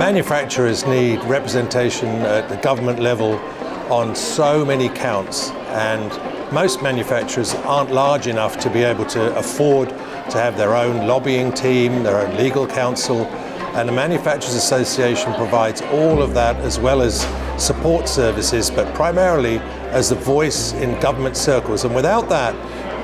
Manufacturers need representation at the government level on so many counts, and most manufacturers aren't large enough to be able to afford to have their own lobbying team, their own legal counsel, and the Manufacturers Association provides all of that as well as support services, but primarily as the voice in government circles. And without that,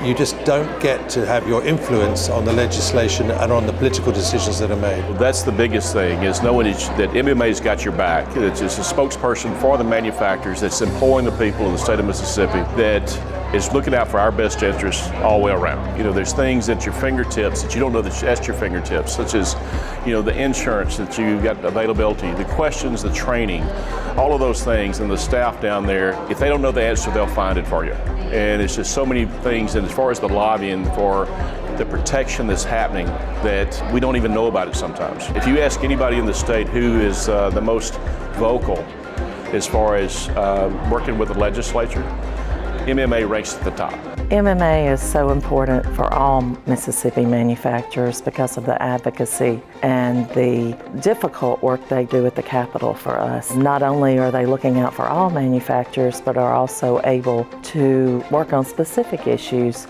you just don't get to have your influence on the legislation and on the political decisions that are made. Well, that's the biggest thing, is knowing that MMA's got your back. It's a spokesperson for the manufacturers that's employing the people of the state of Mississippi, that is looking out for our best interests all the way around. You know, there's things at your fingertips that you don't know that's at your fingertips, such as, you know, the insurance that you got availability, the questions, the training, all of those things, and the staff down there, if they don't know the answer, they'll find it for you. And it's just so many things, and as far as the lobbying for the protection that's happening, that we don't even know about it sometimes. If you ask anybody in the state who is the most vocal as far as working with the legislature, MMA ranks at the top. MMA is so important for all Mississippi manufacturers because of the advocacy and the difficult work they do at the Capitol for us. Not only are they looking out for all manufacturers, but are also able to work on specific issues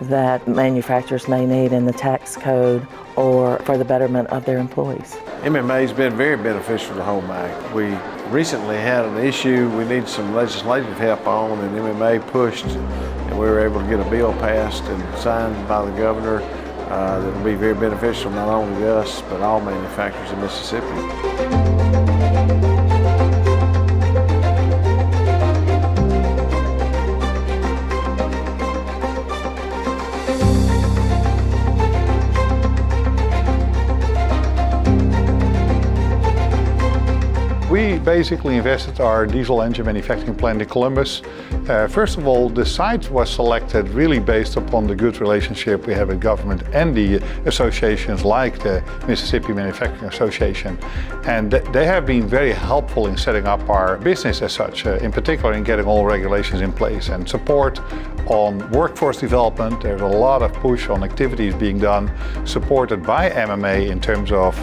that manufacturers may need in the tax code or for the betterment of their employees. MMA has been very beneficial to Home Act. We recently had an issue we needed some legislative help on, and MMA pushed, and we were able to get a bill passed and signed by the governor that will be very beneficial not only to us, but all manufacturers in Mississippi. We basically invested our diesel engine manufacturing plant in Columbus. First of all, the site was selected really based upon the good relationship we have with government and the associations like the Mississippi Manufacturing Association. And they have been very helpful in setting up our business as such, in particular in getting all regulations in place and support on workforce development. There's a lot of push on activities being done, supported by MMA in terms of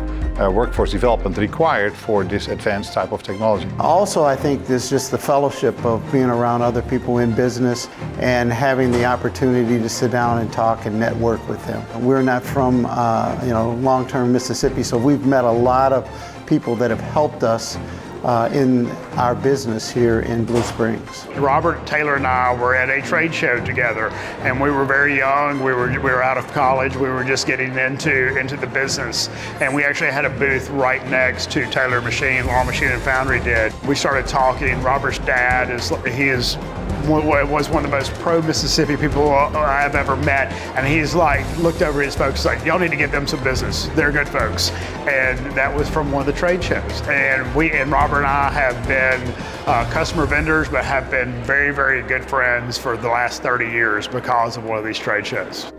workforce development required for this advanced type of technology. Also, I think there's just the fellowship of being around other people in business and having the opportunity to sit down and talk and network with them. We're not from long-term Mississippi, so we've met a lot of people that have helped us in our business here in Blue Springs. Robert Taylor and I were at a trade show together, and we were very young. We were out of college. We were just getting into the business, and we actually had a booth right next to Taylor Machine, Law Machine and Foundry did. We started talking. Robert's dad was one of the most pro-Mississippi people I've ever met, and he's like looked over his folks like, y'all need to give them some business. They're good folks, and that was from one of the trade shows. And Robert and I have been customer vendors, but have been very, very good friends for the last 30 years because of one of these trade shows.